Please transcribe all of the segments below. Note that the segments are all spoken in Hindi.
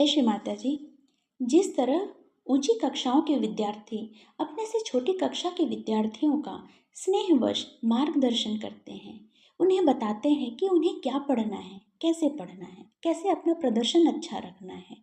जय श्री माता जी। जिस तरह ऊंची कक्षाओं के विद्यार्थी अपने से छोटी कक्षा के विद्यार्थियों का स्नेहवश मार्गदर्शन करते हैं, उन्हें बताते हैं कि उन्हें क्या पढ़ना है, कैसे अपना प्रदर्शन अच्छा रखना है,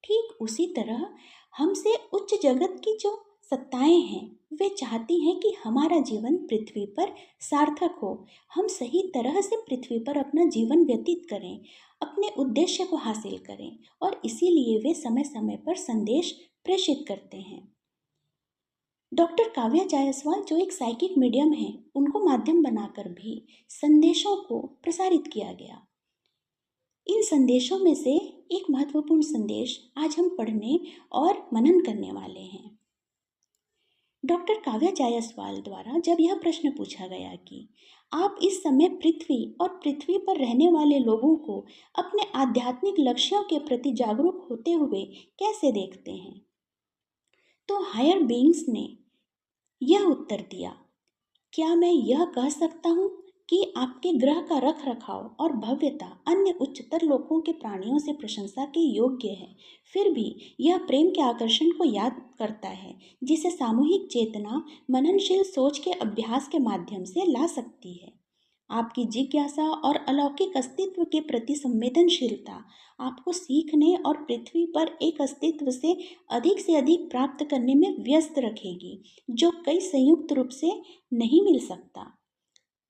ठीक उसी तरह हमसे उच्च जगत की जो सत्ताएं हैं वे चाहती हैं कि हमारा जीवन पृथ्वी पर सार्थक हो, हम सही तरह से पृथ्वी पर अपना जीवन व्यतीत करें, अपने उद्देश्य को हासिल करें। और इसीलिए वे समय समय पर संदेश प्रेषित करते हैं। डॉक्टर काव्या जायसवाल जो एक साइकिक मीडियम है, उनको माध्यम बनाकर भी संदेशों को प्रसारित किया गया। इन संदेशों में से एक महत्वपूर्ण संदेश आज हम पढ़ने और मनन करने वाले हैं। डॉक्टर काव्या जायसवाल द्वारा जब यह प्रश्न पूछा गया कि आप इस समय पृथ्वी और पृथ्वी पर रहने वाले लोगों को अपने आध्यात्मिक लक्ष्यों के प्रति जागरूक होते हुए कैसे देखते हैं, तो हायर बीइंग्स ने यह उत्तर दिया, क्या मैं यह कह सकता हूँ कि आपके ग्रह का रख रखाव और भव्यता अन्य उच्चतर लोकों के प्राणियों से प्रशंसा के योग्य है, फिर भी यह प्रेम के आकर्षण को याद करता है जिसे सामूहिक चेतना मननशील सोच के अभ्यास के माध्यम से ला सकती है। आपकी जिज्ञासा और अलौकिक अस्तित्व के प्रति संवेदनशीलता आपको सीखने और पृथ्वी पर एक अस्तित्व से अधिक प्राप्त करने में व्यस्त रखेगी, जो कई संयुक्त रूप से नहीं मिल सकता।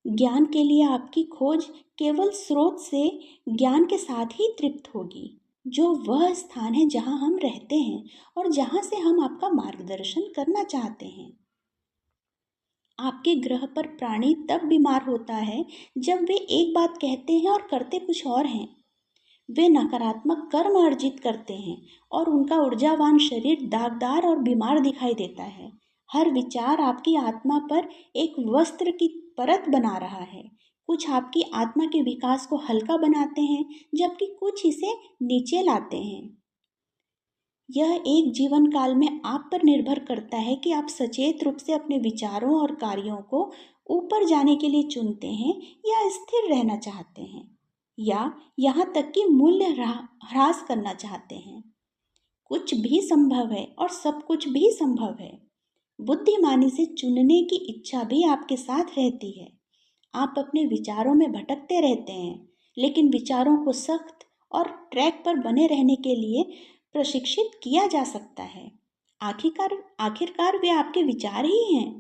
ज्ञान के लिए आपकी खोज केवल स्रोत से ज्ञान के साथ ही तृप्त होगी, जो वह स्थान है जहां हम रहते हैं और जहां से हम आपका मार्गदर्शन करना चाहते हैं। आपके ग्रह पर प्राणी तब बीमार होता है जब वे एक बात कहते हैं और करते कुछ और हैं। वे नकारात्मक कर्म अर्जित करते हैं और उनका ऊर्जावान शरीर दागदार और बीमार दिखाई देता है। हर विचार आपकी आत्मा पर एक वस्त्र की परत बना रहा है। कुछ आपकी आत्मा के विकास को हल्का बनाते हैं, जबकि कुछ इसे नीचे लाते हैं। यह एक जीवन काल में आप पर निर्भर करता है कि आप सचेत रूप से अपने विचारों और कार्यों को ऊपर जाने के लिए चुनते हैं या स्थिर रहना चाहते हैं, या यहाँ तक कि मूल्य ह्रास करना चाहते हैं। कुछ भी संभव है और सब कुछ भी संभव है। बुद्धिमानी से चुनने की इच्छा भी आपके साथ रहती है। आप अपने विचारों में भटकते रहते हैं, लेकिन विचारों को सख्त और ट्रैक पर बने रहने के लिए प्रशिक्षित किया जा सकता है। आखिरकार वे आपके विचार ही हैं।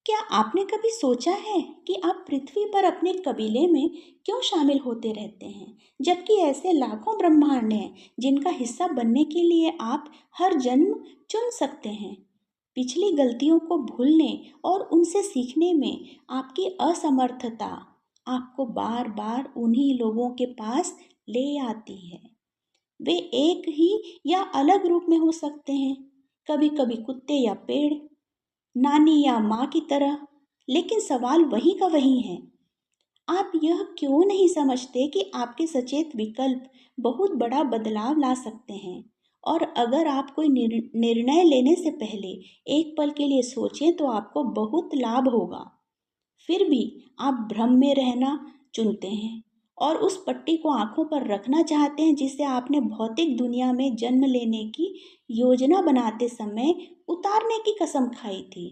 क्या आपने कभी सोचा है कि आप पृथ्वी पर अपने कबीले में क्यों शामिल होते रहते हैं, जबकि ऐसे लाखों ब्रह्मांड हैं जिनका हिस्सा बनने के लिए आप हर जन्म चुन सकते हैं। पिछली गलतियों को भूलने और उनसे सीखने में आपकी असमर्थता आपको बार बार उन्हीं लोगों के पास ले आती है। वे एक ही या अलग रूप में हो सकते हैं, कभी कभी कुत्ते या पेड़, नानी या माँ की तरह, लेकिन सवाल वही का वही है। आप यह क्यों नहीं समझते कि आपके सचेत विकल्प बहुत बड़ा बदलाव ला सकते हैं? और अगर आप कोई निर्णय लेने से पहले एक पल के लिए सोचें तो आपको बहुत लाभ होगा। फिर भी आप भ्रम में रहना चुनते हैं और उस पट्टी को आंखों पर रखना चाहते हैं जिसे आपने भौतिक दुनिया में जन्म लेने की योजना बनाते समय उतारने की कसम खाई थी।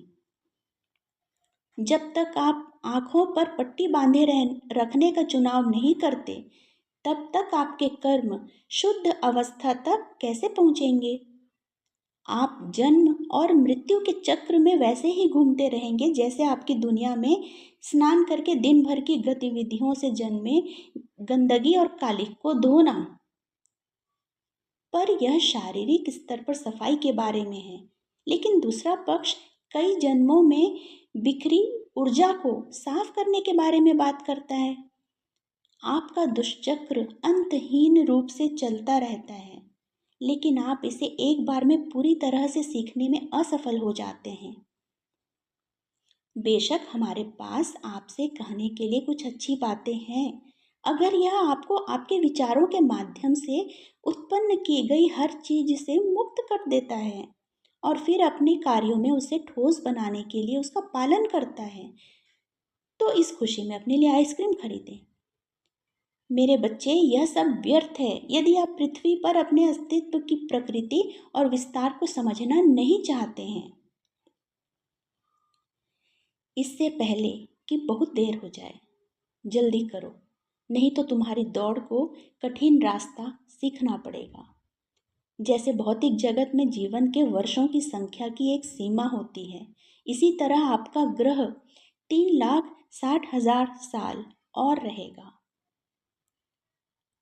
जब तक आप आंखों पर पट्टी बांधे रखने का चुनाव नहीं करते, तब तक आपके कर्म शुद्ध अवस्था तक कैसे पहुंचेंगे? आप जन्म और मृत्यु के चक्र में वैसे ही घूमते रहेंगे जैसे आपकी दुनिया में स्नान करके दिन भर की गतिविधियों से जन्मे गंदगी और कालिख को धोना। पर यह शारीरिक स्तर पर सफाई के बारे में है, लेकिन दूसरा पक्ष कई जन्मों में बिखरी ऊर्जा को साफ करने के बारे में बात करता है। आपका दुष्चक्र अंतहीन रूप से चलता रहता है, लेकिन आप इसे एक बार में पूरी तरह से सीखने में असफल हो जाते हैं। बेशक हमारे पास आपसे कहने के लिए कुछ अच्छी बातें हैं, अगर यह आपको आपके विचारों के माध्यम से उत्पन्न की गई हर चीज से मुक्त कर देता है और फिर अपने कार्यों में उसे ठोस बनाने के लिए उसका पालन करता है, तो इस खुशी में अपने लिए आइसक्रीम खरीदें। मेरे बच्चे, यह सब व्यर्थ है यदि आप पृथ्वी पर अपने अस्तित्व की प्रकृति और विस्तार को समझना नहीं चाहते हैं। इससे पहले कि बहुत देर हो जाए, जल्दी करो, नहीं तो तुम्हारी दौड़ को कठिन रास्ता सीखना पड़ेगा। जैसे भौतिक जगत में जीवन के वर्षों की संख्या की एक सीमा होती है, इसी तरह आपका ग्रह 3,60,000 साल और रहेगा।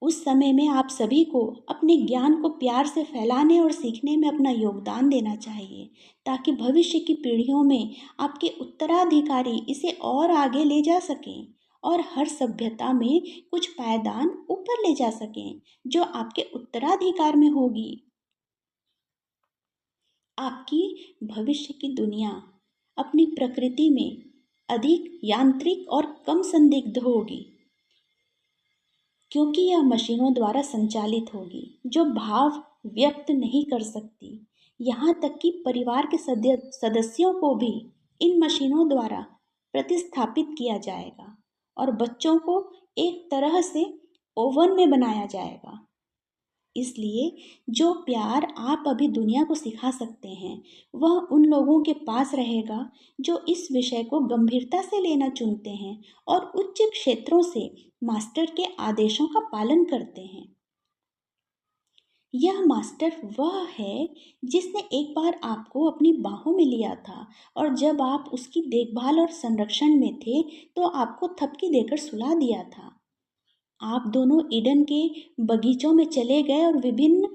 उस समय में आप सभी को अपने ज्ञान को प्यार से फैलाने और सीखने में अपना योगदान देना चाहिए, ताकि भविष्य की पीढ़ियों में आपके उत्तराधिकारी इसे और आगे ले जा सकें और हर सभ्यता में कुछ पायदान ऊपर ले जा सकें जो आपके उत्तराधिकार में होगी। आपकी भविष्य की दुनिया अपनी प्रकृति में अधिक यांत्रिक और कम संदिग्ध होगी, क्योंकि यह मशीनों द्वारा संचालित होगी जो भाव व्यक्त नहीं कर सकती। यहाँ तक कि परिवार के सदस्यों को भी इन मशीनों द्वारा प्रतिस्थापित किया जाएगा और बच्चों को एक तरह से ओवन में बनाया जाएगा। इसलिए जो प्यार आप अभी दुनिया को सिखा सकते हैं वह उन लोगों के पास रहेगा जो इस विषय को गंभीरता से लेना चुनते हैं और उच्च क्षेत्रों से मास्टर के आदेशों का पालन करते हैं। यह मास्टर वह है जिसने एक बार आपको अपनी बाहों में लिया था और जब आप उसकी देखभाल और संरक्षण में थे तो आपको थपकी देकर सुला दिया था। आप दोनों ईडन के बगीचों में चले गए और विभिन्न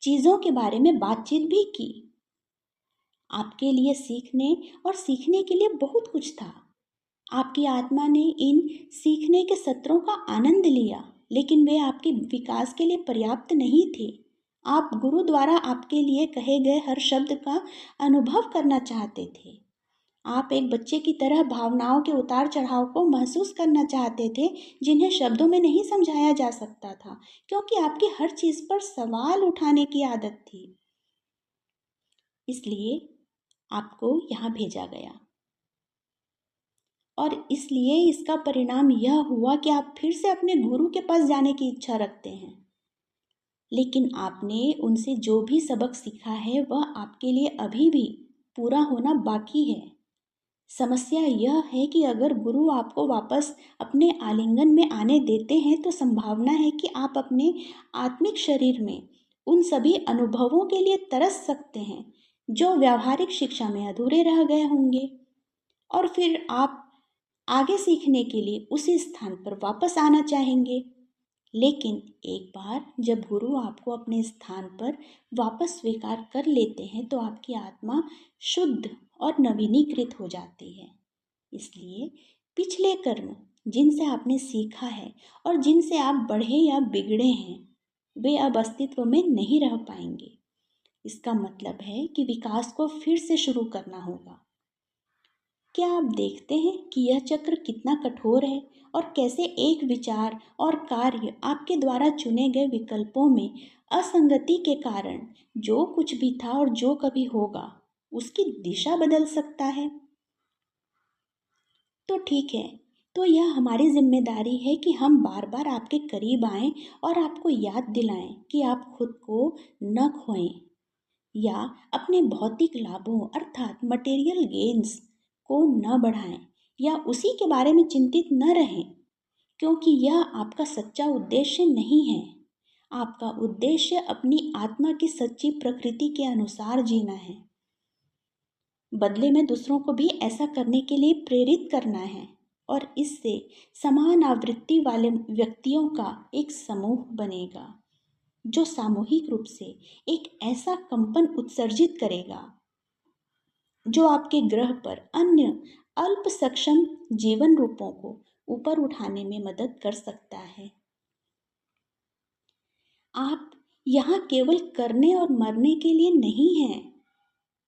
चीज़ों के बारे में बातचीत भी की। आपके लिए सीखने और सीखने के लिए बहुत कुछ था। आपकी आत्मा ने इन सीखने के सत्रों का आनंद लिया, लेकिन वे आपके विकास के लिए पर्याप्त नहीं थे। आप गुरु द्वारा आपके लिए कहे गए हर शब्द का अनुभव करना चाहते थे। आप एक बच्चे की तरह भावनाओं के उतार चढ़ाव को महसूस करना चाहते थे, जिन्हें शब्दों में नहीं समझाया जा सकता था, क्योंकि आपकी हर चीज़ पर सवाल उठाने की आदत थी। इसलिए आपको यहाँ भेजा गया और इसलिए इसका परिणाम यह हुआ कि आप फिर से अपने गुरु के पास जाने की इच्छा रखते हैं। लेकिन आपने उनसे जो भी सबक सीखा है वह आपके लिए अभी भी पूरा होना बाकी है। समस्या यह है कि अगर गुरु आपको वापस अपने आलिंगन में आने देते हैं तो संभावना है कि आप अपने आत्मिक शरीर में उन सभी अनुभवों के लिए तरस सकते हैं जो व्यावहारिक शिक्षा में अधूरे रह गए होंगे, और फिर आप आगे सीखने के लिए उसी स्थान पर वापस आना चाहेंगे। लेकिन एक बार जब गुरु आपको अपने स्थान पर वापस स्वीकार कर लेते हैं तो आपकी आत्मा शुद्ध और नवीनीकृत हो जाती है। इसलिए पिछले कर्म जिनसे आपने सीखा है और जिनसे आप बढ़े या बिगड़े हैं वे अब अस्तित्व में नहीं रह पाएंगे। इसका मतलब है कि विकास को फिर से शुरू करना होगा। क्या आप देखते हैं कि यह चक्र कितना कठोर है और कैसे एक विचार और कार्य आपके द्वारा चुने गए विकल्पों में असंगति के कारण जो कुछ भी था और जो कभी होगा उसकी दिशा बदल सकता है? तो ठीक है, तो यह हमारी जिम्मेदारी है कि हम बार बार आपके करीब आएं और आपको याद दिलाएं कि आप खुद को न खोएं या अपने भौतिक लाभों अर्थात मटेरियल गेन्स को न बढ़ाएं या उसी के बारे में चिंतित न रहें, क्योंकि यह आपका सच्चा उद्देश्य नहीं है। आपका उद्देश्य अपनी आत्मा की सच्ची प्रकृति के अनुसार जीना है। बदले में दूसरों को भी ऐसा करने के लिए प्रेरित करना है और इससे समान आवृत्ति वाले व्यक्तियों का एक समूह बनेगा जो सामूहिक रूप से एक ऐसा कंपन उत्सर्जित करेगा जो आपके ग्रह पर अन्य अल्प सक्षम जीवन रूपों को ऊपर उठाने में मदद कर सकता है। आप यहाँ केवल करने और मरने के लिए नहीं हैं,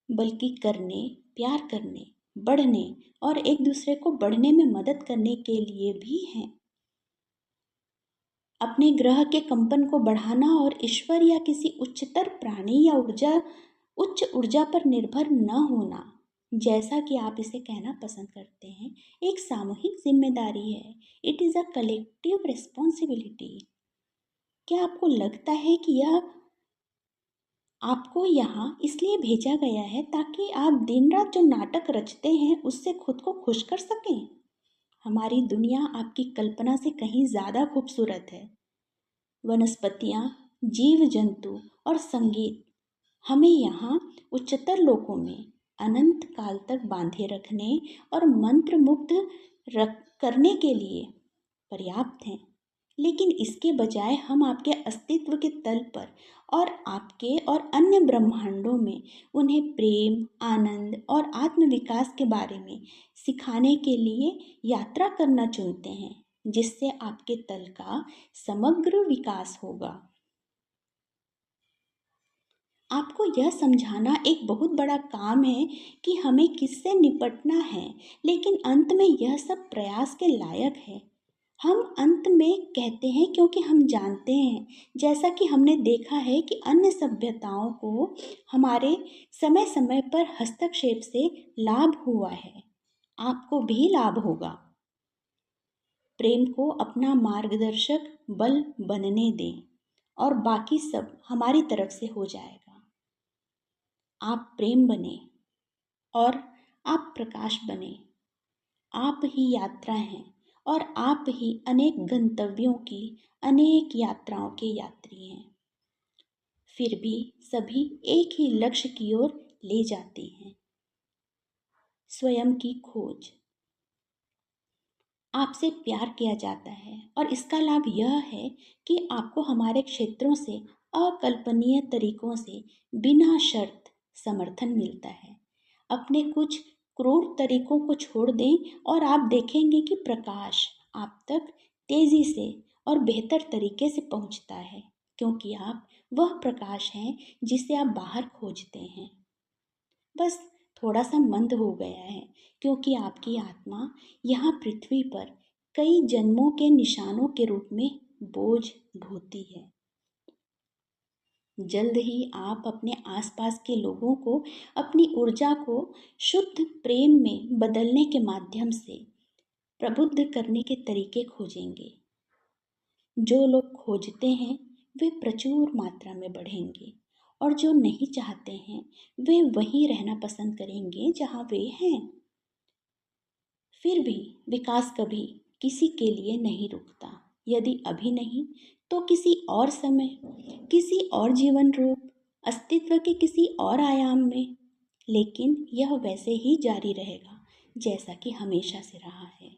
बल्कि करने, प्यार करने, बढ़ने और एक दूसरे को बढ़ने में मदद करने के लिए भी हैं। अपने ग्रह के कंपन को बढ़ाना और ईश्वर या किसी उच्चतर प्राणी या उच्च ऊर्जा पर निर्भर न होना जैसा कि आप इसे कहना पसंद करते हैं, एक सामूहिक जिम्मेदारी है। It is a collective responsibility. क्या आपको लगता है कि यह आपको यहाँ इसलिए भेजा गया है ताकि आप दिन रात जो नाटक रचते हैं उससे खुद को खुश कर सकें? हमारी दुनिया आपकी कल्पना से कहीं ज़्यादा खूबसूरत है। वनस्पतियाँ, जीव जंतु और संगीत हमें यहाँ उच्चतर लोकों में अनंत काल तक बांधे रखने और मंत्र मुग्ध रख करने के लिए पर्याप्त हैं। लेकिन इसके बजाय हम आपके अस्तित्व के तल पर और आपके और अन्य ब्रह्मांडों में उन्हें प्रेम, आनंद और आत्मविकास के बारे में सिखाने के लिए यात्रा करना चुनते हैं, जिससे आपके तल का समग्र विकास होगा। आपको यह समझाना एक बहुत बड़ा काम है कि हमें किससे निपटना है, लेकिन अंत में यह सब प्रयास के लायक है। हम अंत में कहते हैं क्योंकि हम जानते हैं, जैसा कि हमने देखा है कि अन्य सभ्यताओं को हमारे समय समय पर हस्तक्षेप से लाभ हुआ है। आपको भी लाभ होगा। प्रेम को अपना मार्गदर्शक बल बनने दें और बाकी सब हमारी तरफ से हो जाएगा। आप प्रेम बने और आप प्रकाश बने। आप ही यात्रा हैं और आप ही अनेक गंतव्यों की, अनेक यात्राओं के यात्री हैं। फिर भी सभी एक ही लक्ष्य की ओर ले जाती हैं, स्वयं की खोज। आपसे प्यार किया जाता है और इसका लाभ यह है कि आपको हमारे क्षेत्रों से अकल्पनीय तरीकों से बिना शर्त समर्थन मिलता है। अपने कुछ क्रूर तरीकों को छोड़ दें और आप देखेंगे कि प्रकाश आप तक तेजी से और बेहतर तरीके से पहुंचता है, क्योंकि आप वह प्रकाश हैं जिसे आप बाहर खोजते हैं। बस थोड़ा सा मंद हो गया है, क्योंकि आपकी आत्मा यहाँ पृथ्वी पर कई जन्मों के निशानों के रूप में बोझ ढोती है। जल्द ही आप अपने आसपास के लोगों को अपनी ऊर्जा को शुद्ध प्रेम में बदलने के माध्यम से प्रबुद्ध करने के तरीके खोजेंगे। जो लोग खोजते हैं वे प्रचुर मात्रा में बढ़ेंगे, और जो नहीं चाहते हैं वे वहीं रहना पसंद करेंगे जहाँ वे हैं। फिर भी विकास कभी किसी के लिए नहीं रुकता। यदि अभी नहीं तो किसी और समय, किसी और जीवन रूप, अस्तित्व के किसी और आयाम में। लेकिन यह वैसे ही जारी रहेगा जैसा कि हमेशा से रहा है।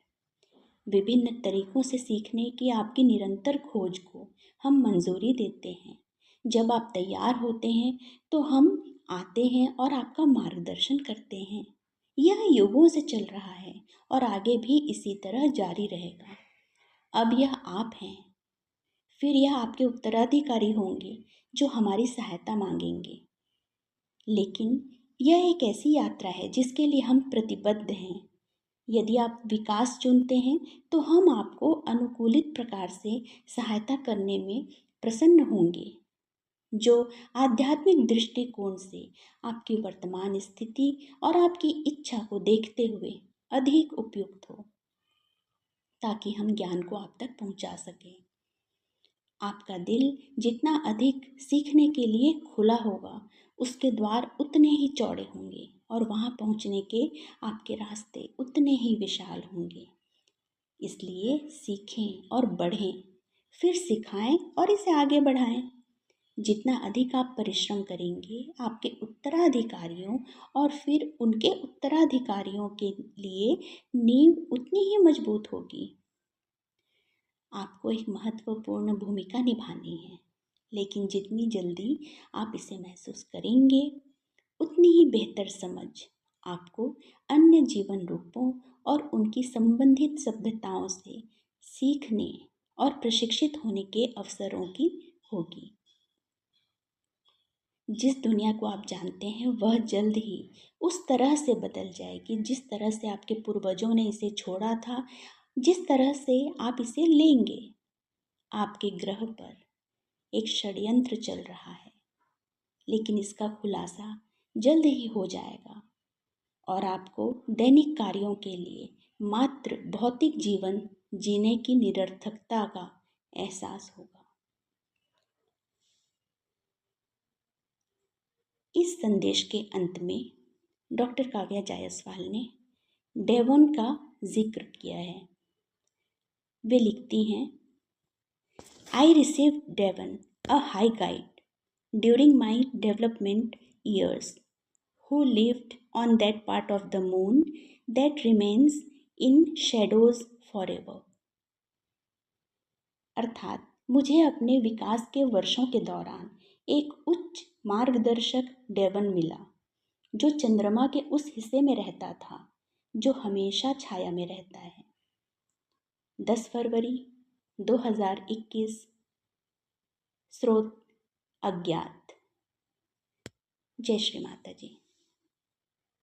विभिन्न तरीकों से सीखने की आपकी निरंतर खोज को हम मंजूरी देते हैं। जब आप तैयार होते हैं तो हम आते हैं और आपका मार्गदर्शन करते हैं। यह युगों से चल रहा है और आगे भी इसी तरह जारी रहेगा। अब यह आप हैं, फिर यह आपके उत्तराधिकारी होंगे जो हमारी सहायता मांगेंगे। लेकिन यह एक ऐसी यात्रा है जिसके लिए हम प्रतिबद्ध हैं। यदि आप विकास चुनते हैं तो हम आपको अनुकूलित प्रकार से सहायता करने में प्रसन्न होंगे, जो आध्यात्मिक दृष्टिकोण से आपकी वर्तमान स्थिति और आपकी इच्छा को देखते हुए अधिक उपयुक्त हो, ताकि हम ज्ञान को आप तक पहुंचा सकें। आपका दिल जितना अधिक सीखने के लिए खुला होगा, उसके द्वार उतने ही चौड़े होंगे और वहाँ पहुँचने के आपके रास्ते उतने ही विशाल होंगे। इसलिए सीखें और बढ़ें, फिर सिखाएं और इसे आगे बढ़ाएं। जितना अधिक आप परिश्रम करेंगे, आपके उत्तराधिकारियों और फिर उनके उत्तराधिकारियों के लिए नींव उतनी ही मजबूत होगी। आपको एक महत्वपूर्ण भूमिका निभानी है, लेकिन जितनी जल्दी आप इसे महसूस करेंगे, उतनी ही बेहतर समझ आपको अन्य जीवन रूपों और उनकी संबंधित सभ्यताओं से सीखने और प्रशिक्षित होने के अवसरों की होगी। जिस दुनिया को आप जानते हैं वह जल्द ही उस तरह से बदल जाएगी जिस तरह से आपके पूर्वजों ने इसे छोड़ा था, जिस तरह से आप इसे लेंगे। आपके ग्रह पर एक षड्यंत्र चल रहा है, लेकिन इसका खुलासा जल्द ही हो जाएगा और आपको दैनिक कार्यों के लिए मात्र भौतिक जीवन जीने की निरर्थकता का एहसास होगा। इस संदेश के अंत में डॉक्टर काव्या जायसवाल ने डेवॉन का जिक्र किया है। वे लिखती हैं, I received Devon, a high guide, during my development years, who lived on that part of the moon that remains in shadows forever। अर्थात मुझे अपने विकास के वर्षों के दौरान एक उच्च मार्गदर्शक डेवन मिला जो चंद्रमा के उस हिस्से में रहता था जो हमेशा छाया में रहता है। 10 फरवरी 2021। स्रोत अज्ञात। जय श्री माता जी।